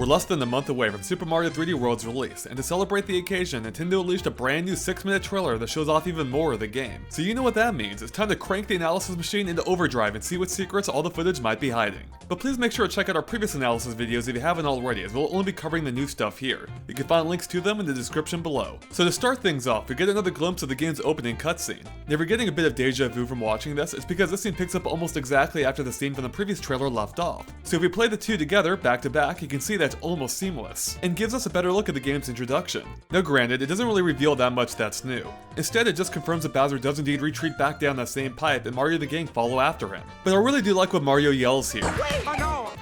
We're less than a month away from Super Mario 3D World's release, and to celebrate the occasion, Nintendo unleashed a brand new 6-minute trailer that shows off even more of the game. So you know what that means, it's time to crank the analysis machine into overdrive and see what secrets all the footage might be hiding. But please make sure to check out our previous analysis videos if you haven't already, as we'll only be covering the new stuff here. You can find links to them in the description below. So to start things off, we get another glimpse of the game's opening cutscene. Now if you're getting a bit of deja vu from watching this, it's because this scene picks up almost exactly after the scene from the previous trailer left off. So if we play the two together, back to back, you can see that it's almost seamless, and gives us a better look at the game's introduction. Now granted, it doesn't really reveal that much that's new. Instead, it just confirms that Bowser does indeed retreat back down that same pipe and Mario and the gang follow after him. But I really do like what Mario yells here.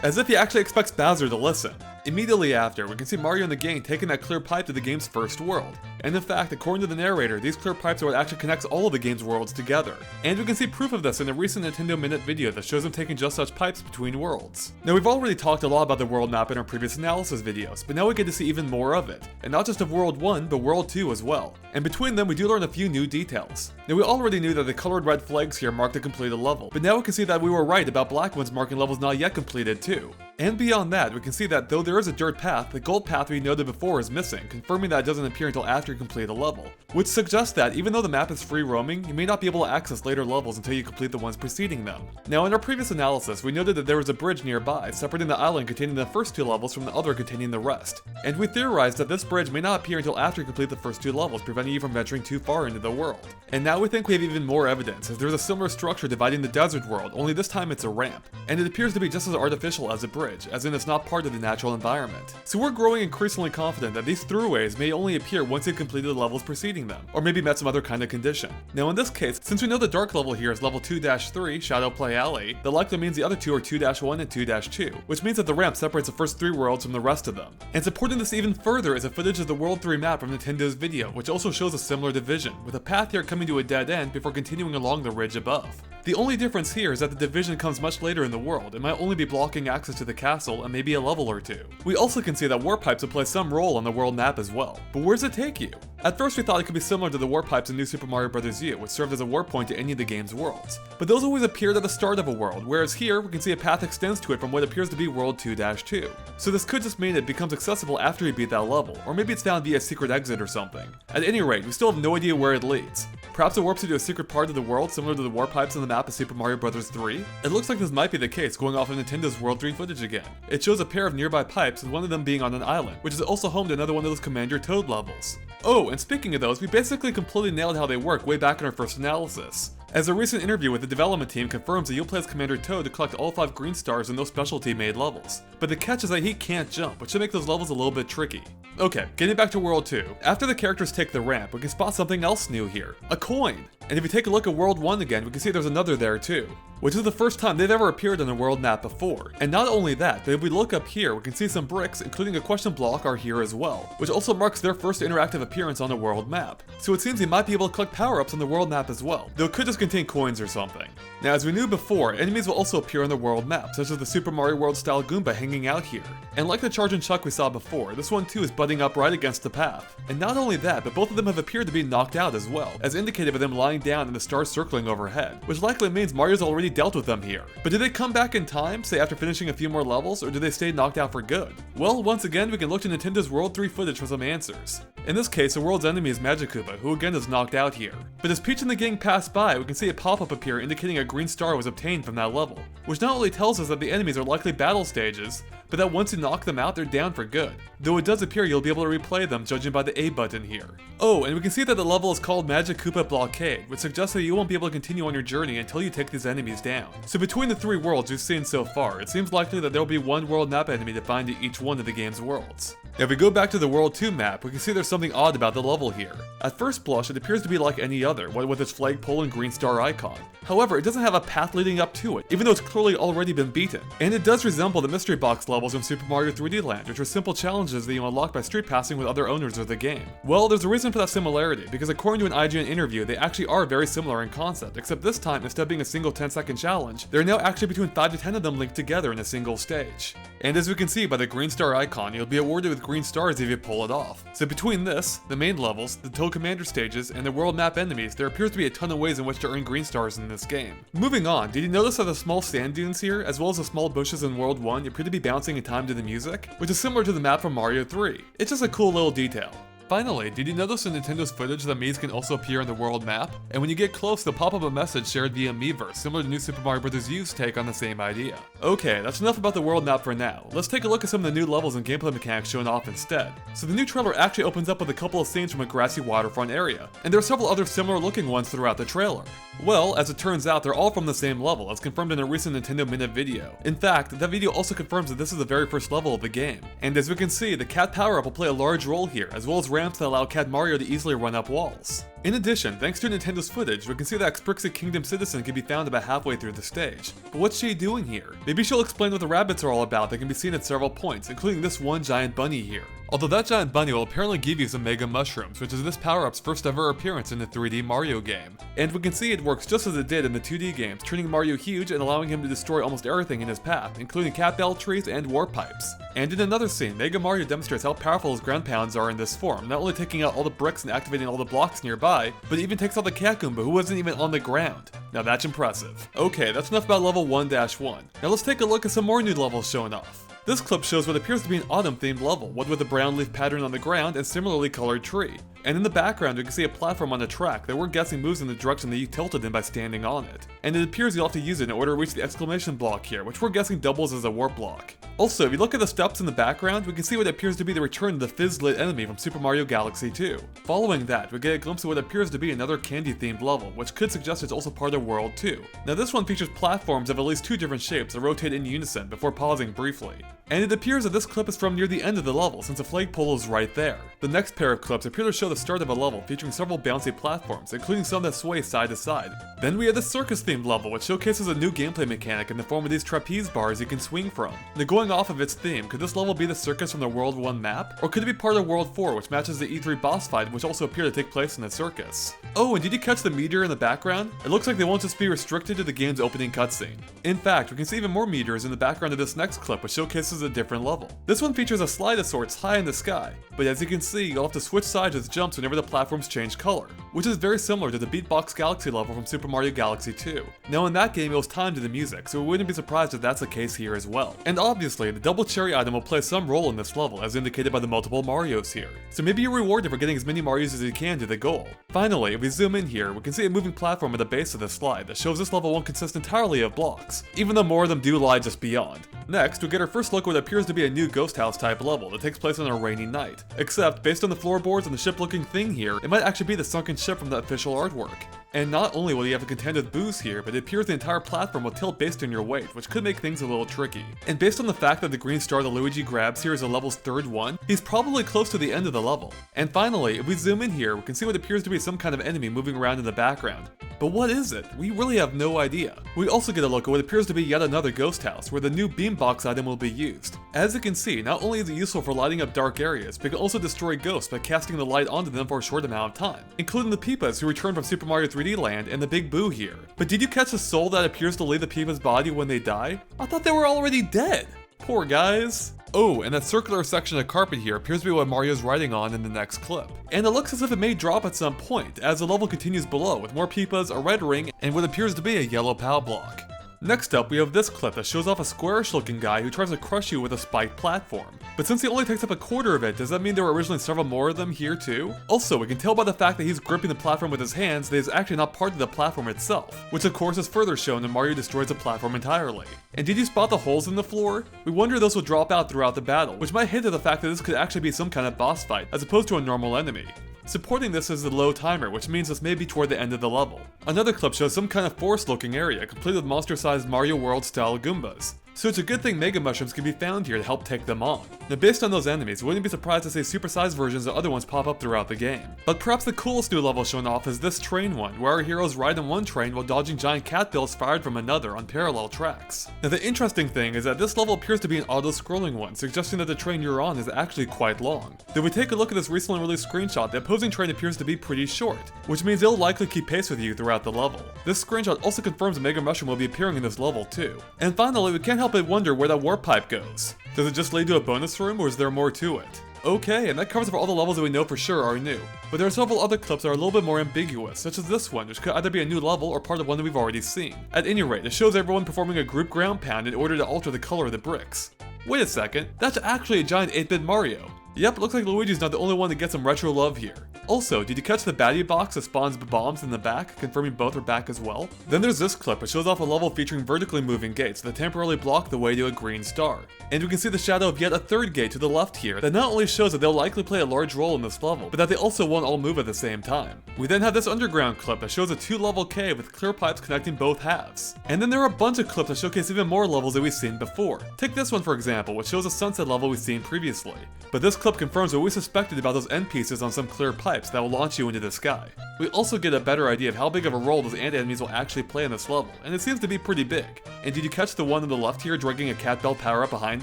As if he actually expects Bowser to listen. Immediately after, we can see Mario and the gang taking that clear pipe to the game's first world. And in fact, according to the narrator, these clear pipes are what actually connects all of the game's worlds together. And we can see proof of this in a recent Nintendo Minute video that shows them taking just such pipes between worlds. Now we've already talked a lot about the world map in our previous analysis videos, but now we get to see even more of it. And not just of World 1, but World 2 as well. And between them, we do learn a few new details. Now we already knew that the colored red flags here mark the completed level, but now we can see that we were right about black ones marking levels not yet completed too. And beyond that, we can see that though there is a dirt path, the gold path we noted before is missing, confirming that it doesn't appear until after you complete a level. Which suggests that, even though the map is free roaming, you may not be able to access later levels until you complete the ones preceding them. Now in our previous analysis, we noted that there was a bridge nearby, separating the island containing the first two levels from the other containing the rest. And we theorized that this bridge may not appear until after you complete the first two levels, preventing you from venturing too far into the world. And now we think we have even more evidence, as there's a similar structure dividing the desert world, only this time it's a ramp. And it appears to be just as artificial as a bridge, as in it's not part of the natural environment. So we're growing increasingly confident that these throughways may only appear once you've completed the levels preceding them, or maybe met some other kind of condition. Now in this case, since we know the dark level here is level 2-3, Shadow Play Alley, that likely means the other two are 2-1 and 2-2, which means that the ramp separates the first three worlds from the rest of them. And supporting this even further is a footage of the World 3 map from Nintendo's video, which also shows a similar division, with a path here coming to a dead end before continuing along the ridge above. The only difference here is that the division comes much later in the world and might only be blocking access to the castle and maybe a level or two. We also can see that warp pipes will play some role on the world map as well, but where does it take you? At first we thought it could be similar to the warp pipes in New Super Mario Bros. U, which served as a warp point to any of the game's worlds. But those always appeared at the start of a world, whereas here we can see a path extends to it from what appears to be World 2-2. So this could just mean it becomes accessible after you beat that level, or maybe it's found via a secret exit or something. At any rate, we still have no idea where it leads. Perhaps it warps you to a secret part of the world similar to the warp pipes on the map of Super Mario Bros. 3? It looks like this might be the case going off of Nintendo's World 3 footage again. It shows a pair of nearby pipes with one of them being on an island, which is also home to another one of those Command Your Toad levels. Oh, and speaking of those, we basically completely nailed how they work way back in our first analysis. As a recent interview with the development team confirms that you'll play as Commander Toad to collect all 5 green stars in those specialty made levels. But the catch is that he can't jump, which should make those levels a little bit tricky. Okay, getting back to World 2. After the characters take the ramp, we can spot something else new here. A coin! And if we take a look at World 1 again, we can see there's another there too, which is the first time they've ever appeared on a world map before. And not only that, but if we look up here, we can see some bricks, including a question block, are here as well, which also marks their first interactive appearance on a world map. So it seems you might be able to collect power-ups on the world map as well, though it could just contain coins or something. Now as we knew before, enemies will also appear on the world map, such as the Super Mario World style Goomba hanging out here. And like the Charge and Chuck we saw before, this one too is butting up right against the path. And not only that, but both of them have appeared to be knocked out as well, as indicated by them lying down and the stars circling overhead, which likely means Mario's already dealt with them here. But do they come back in time, say after finishing a few more levels, or do they stay knocked out for good? Well, once again, we can look to Nintendo's World 3 footage for some answers. In this case, the world's enemy is Magic Koopa, who again is knocked out here. But as Peach and the gang pass by, we can see a pop-up appear indicating a green star was obtained from that level, which not only tells us that the enemies are likely battle stages, but that once you knock them out, they're down for good. Though it does appear you'll be able to replay them judging by the A button here. Oh, and we can see that the level is called Magic Koopa Blockade, which suggests that you won't be able to continue on your journey until you take these enemies down. So between the 3 worlds we've seen so far, it seems likely that there will be one world map enemy defined to each one of the game's worlds. Now if we go back to the World 2 map, we can see there's something odd about the level here. At first blush, it appears to be like any other, what with its flagpole and green star icon. However, it doesn't have a path leading up to it, even though it's clearly already been beaten. And it does resemble the mystery box levels from Super Mario 3D Land, which are simple challenges that you unlock by street passing with other owners of the game. Well, there's a reason for that similarity, because according to an IGN interview, they actually are very similar in concept, except this time, instead of being a single 10-second challenge, there are now actually between 5 to 10 of them linked together in a single stage. And as we can see by the green star icon, you'll be awarded with green stars if you pull it off. So between this, the main levels, the Toe Commander stages, and the world map enemies, there appears to be a ton of ways in which to earn green stars in this game. Moving on, did you notice that the small sand dunes here, as well as the small bushes in World 1, appear to be bouncing in time to the music? Which is similar to the map from Mario 3. It's just a cool little detail. Finally, did you notice in Nintendo's footage that Mii's can also appear on the world map? And when you get close, they'll pop up a message shared via Miiverse, similar to New Super Mario Bros. U's take on the same idea. Okay, that's enough about the world map for now. Let's take a look at some of the new levels and gameplay mechanics shown off instead. So the new trailer actually opens up with a couple of scenes from a grassy waterfront area, and there are several other similar looking ones throughout the trailer. Well, as it turns out, they're all from the same level, as confirmed in a recent Nintendo Minute video. In fact, that video also confirms that this is the very first level of the game. And as we can see, the cat power-up will play a large role here, as well as ramps that allow Cat Mario to easily run up walls. In addition, thanks to Nintendo's footage, we can see that Sprixie Kingdom Citizen can be found about halfway through the stage. But what's she doing here? Maybe she'll explain what the rabbits are all about that can be seen at several points, including this one giant bunny here. Although that giant bunny will apparently give you some Mega Mushrooms, which is this power-up's first ever appearance in a 3D Mario game. And we can see it works just as it did in the 2D games, turning Mario huge and allowing him to destroy almost everything in his path, including cat bell trees and warp pipes. And in another scene, Mega Mario demonstrates how powerful his ground pounds are in this form, not only taking out all the bricks and activating all the blocks nearby, but even takes out the Cat Goomba who wasn't even on the ground. Now that's impressive. Okay, that's enough about level 1-1. Now let's take a look at some more new levels shown off. This clip shows what appears to be an autumn-themed level, one with a brown leaf pattern on the ground and similarly colored tree. And in the background, you can see a platform on a track that we're guessing moves in the direction that you tilted in by standing on it. And it appears you'll have to use it in order to reach the exclamation block here, which we're guessing doubles as a warp block. Also, if you look at the steps in the background, we can see what appears to be the return of the Fizz-lit enemy from Super Mario Galaxy 2. Following that, we get a glimpse of what appears to be another candy-themed level, which could suggest it's also part of World 2. Now this one features platforms of at least 2 different shapes that rotate in unison before pausing briefly. And it appears that this clip is from near the end of the level, since the flagpole is right there. The next pair of clips appear to show the start of a level featuring several bouncy platforms, including some that sway side to side. Then we have the circus-themed level, which showcases a new gameplay mechanic in the form of these trapeze bars you can swing from. Now going off of its theme, could this level be the circus from the World 1 map? Or could it be part of World 4, which matches the E3 boss fight, which also appear to take place in the circus? Oh, and did you catch the meteor in the background? It looks like they won't just be restricted to the game's opening cutscene. In fact, we can see even more meteors in the background of this next clip, which showcases a different level. This one features a slide of sorts high in the sky, but as you can see, you'll have to switch sides with jumps whenever the platforms change color, which is very similar to the Beatbox Galaxy level from Super Mario Galaxy 2. Now in that game it was timed to the music, so we wouldn't be surprised if that's the case here as well. And obviously, the double cherry item will play some role in this level, as indicated by the multiple Marios here. So maybe you're rewarded for getting as many Marios as you can to the goal. Finally, if we zoom in here, we can see a moving platform at the base of the slide that shows this level won't consist entirely of blocks, even though more of them do lie just beyond. Next, we get our first look at what appears to be a new ghost house type level that takes place on a rainy night. Except, based on the floorboards and the ship looking thing here, it might actually be the sunken ship from the official artwork. And not only will you have to contend with booze here, but it appears the entire platform will tilt based on your weight, which could make things a little tricky. And based on the fact that the green star that Luigi grabs here is the level's third one, he's probably close to the end of the level. And finally, if we zoom in here, we can see what appears to be some kind of enemy moving around in the background. But what is it? We really have no idea. We also get a look at what appears to be yet another ghost house, where the new beambox item will be used. As you can see, not only is it useful for lighting up dark areas, but it can also destroy ghosts by casting the light onto them for a short amount of time, including the Peepas who return from Super Mario 3D Land and the Big Boo here. But did you catch the soul that appears to leave the Peepa's body when they die? I thought they were already dead! Poor guys. Oh, and that circular section of carpet here appears to be what Mario's riding on in the next clip. And it looks as if it may drop at some point, as the level continues below with more Peepas, a red ring, and what appears to be a yellow POW block. Next up, we have this clip that shows off a squarish looking guy who tries to crush you with a spiked platform. But since he only takes up a quarter of it, does that mean there were originally several more of them here too? Also, we can tell by the fact that he's gripping the platform with his hands that he's actually not part of the platform itself, which of course is further shown when Mario destroys the platform entirely. And did you spot the holes in the floor? We wonder if those will drop out throughout the battle, which might hint at the fact that this could actually be some kind of boss fight, as opposed to a normal enemy. Supporting this is the low timer, which means this may be toward the end of the level. Another clip shows some kind of forest-looking area, complete with monster-sized Mario World-style Goombas. So it's a good thing Mega Mushrooms can be found here to help take them on. Now based on those enemies, we wouldn't be surprised to see supersized versions of other ones pop up throughout the game. But perhaps the coolest new level shown off is this train one, where our heroes ride on one train while dodging giant cat bills fired from another on parallel tracks. Now the interesting thing is that this level appears to be an auto-scrolling one, suggesting that the train you're on is actually quite long. If we take a look at this recently released screenshot, the opposing train appears to be pretty short, which means it'll likely keep pace with you throughout the level. This screenshot also confirms a Mega Mushroom will be appearing in this level too. And finally, we can't help but wonder where that warp pipe goes. Does it just lead to a bonus room, or is there more to it? Okay, and that covers for all the levels that we know for sure are new. But there are several other clips that are a little bit more ambiguous, such as this one, which could either be a new level or part of one that we've already seen. At any rate, it shows everyone performing a group ground pound in order to alter the color of the bricks. Wait a second, that's actually a giant 8-bit Mario. Yep, looks like Luigi's not the only one to get some retro love here. Also, did you catch the baddie box that spawns bombs in the back, confirming both are back as well? Then there's this clip which shows off a level featuring vertically moving gates that temporarily block the way to a green star. And we can see the shadow of yet a third gate to the left here that not only shows that they'll likely play a large role in this level, but that they also won't all move at the same time. We then have this underground clip that shows a 2-level cave with clear pipes connecting both halves. And then there are a bunch of clips that showcase even more levels that we've seen before. Take this one for example, which shows a sunset level we've seen previously. But this clip confirms what we suspected about those end pieces on some clear pipes that will launch you into the sky. We also get a better idea of how big of a role those ant enemies will actually play in this level, and it seems to be pretty big. And did you catch the one on the left here dragging a cat bell power up behind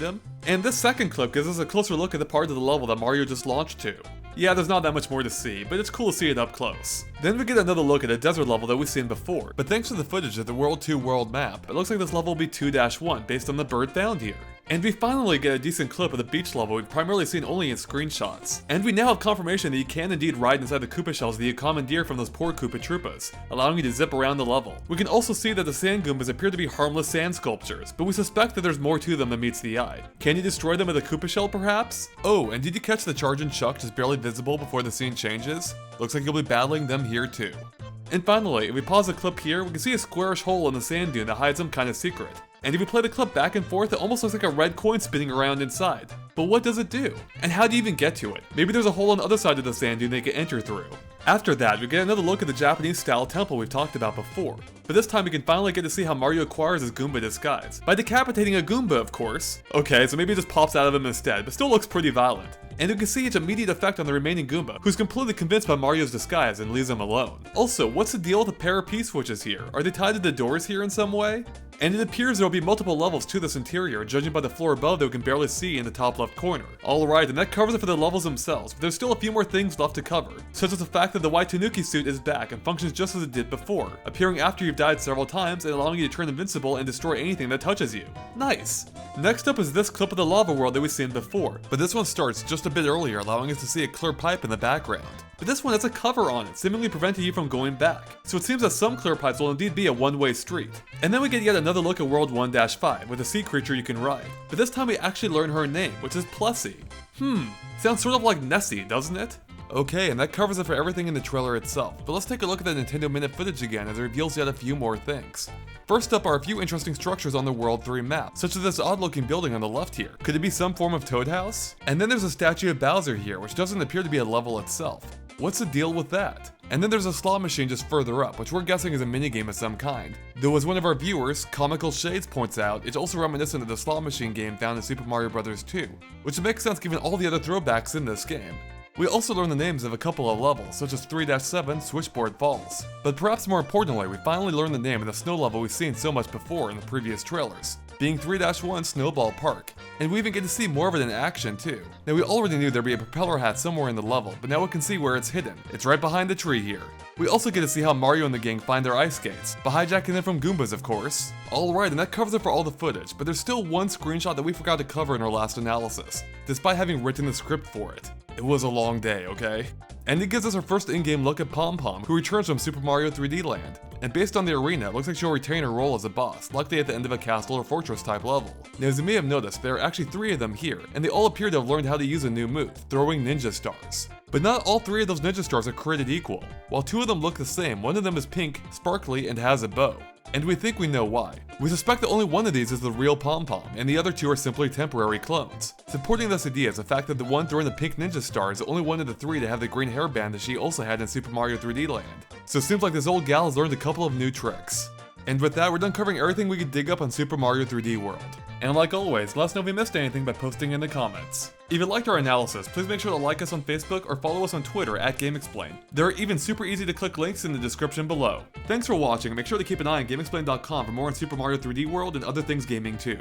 him? And this second clip gives us a closer look at the part of the level that Mario just launched to. Yeah, there's not that much more to see, but it's cool to see it up close. Then we get another look at a desert level that we've seen before, but thanks to the footage of the World 2 world map, it looks like this level will be 2-1 based on the bird found here. And we finally get a decent clip of the beach level we've primarily seen only in screenshots. And we now have confirmation that you can indeed ride inside the Koopa shells that you commandeer from those poor Koopa Troopas, allowing you to zip around the level. We can also see that the sand Goombas appear to be harmless sand sculptures, but we suspect that there's more to them than meets the eye. Can you destroy them with a Koopa shell perhaps? Oh, and did you catch the charge and chuck just barely visible before the scene changes? Looks like you'll be battling them here too. And finally, if we pause the clip here, we can see a squarish hole in the sand dune that hides some kind of secret. And if we play the clip back and forth, it almost looks like a red coin spinning around inside. But what does it do? And how do you even get to it? Maybe there's a hole on the other side of the sand dune they can enter through. After that, we get another look at the Japanese-style temple we've talked about before. But this time we can finally get to see how Mario acquires his Goomba disguise. By decapitating a Goomba, of course. Okay, so maybe it just pops out of him instead, but still looks pretty violent. And you can see its immediate effect on the remaining Goomba, who's completely convinced by Mario's disguise and leaves him alone. Also, what's the deal with the pair of P-switches here? Are they tied to the doors here in some way? And it appears there will be multiple levels to this interior, judging by the floor above that we can barely see in the top left corner. Alright, and that covers it for the levels themselves, but there's still a few more things left to cover, such as the fact that the white Tanuki suit is back and functions just as it did before, appearing after you've died several times and allowing you to turn invincible and destroy anything that touches you. Nice! Next up is this clip of the lava world that we've seen before, but this one starts just a bit earlier, allowing us to see a clear pipe in the background. But this one has a cover on it, seemingly preventing you from going back. So it seems that some clear pipes will indeed be a one-way street. And then we get yet another look at World 1-5 with a sea creature you can ride. But this time we actually learn her name, which is Plessie. Sounds sort of like Nessie, doesn't it? Okay, and that covers it for everything in the trailer itself, but let's take a look at the Nintendo Minute footage again as it reveals yet a few more things. First up are a few interesting structures on the World 3 map, such as this odd-looking building on the left here. Could it be some form of Toad House? And then there's a statue of Bowser here, which doesn't appear to be a level itself. What's the deal with that? And then there's a slot machine just further up, which we're guessing is a minigame of some kind. Though as one of our viewers, Comical Shades, points out, it's also reminiscent of the slot machine game found in Super Mario Bros. 2, which makes sense given all the other throwbacks in this game. We also learn the names of a couple of levels, such as 3-7 Switchboard Falls. But perhaps more importantly, we finally learn the name of the snow level we've seen so much before in the previous trailers, being 3-1 Snowball Park. And we even get to see more of it in action too. Now we already knew there'd be a propeller hat somewhere in the level, but now we can see where it's hidden. It's right behind the tree here. We also get to see how Mario and the gang find their ice skates, by hijacking them from Goombas of course. Alright, and that covers it for all the footage, but there's still one screenshot that we forgot to cover in our last analysis, despite having written the script for it. It was a long day, okay? And it gives us our first in-game look at Pom Pom, who returns from Super Mario 3D Land. And based on the arena, it looks like she'll retain her role as a boss, likely at the end of a castle or fortress type level. Now as you may have noticed, there are actually 3 of them here, and they all appear to have learned how to use a new move, throwing ninja stars. But not all 3 of those ninja stars are created equal. While 2 of them look the same, one of them is pink, sparkly, and has a bow. And we think we know why. We suspect that only one of these is the real Pom Pom, and the other 2 are simply temporary clones. Supporting this idea is the fact that the one throwing the pink ninja star is the only one of the 3 to have the green hairband that she also had in Super Mario 3D Land. So it seems like this old gal has learned a couple of new tricks. And with that, we're done covering everything we could dig up on Super Mario 3D World. And like always, let us know if we missed anything by posting in the comments. If you liked our analysis, please make sure to like us on Facebook or follow us on Twitter at GameXplain. There are even super easy to click links in the description below. Thanks for watching, and make sure to keep an eye on GameXplain.com for more on Super Mario 3D World and other things gaming too.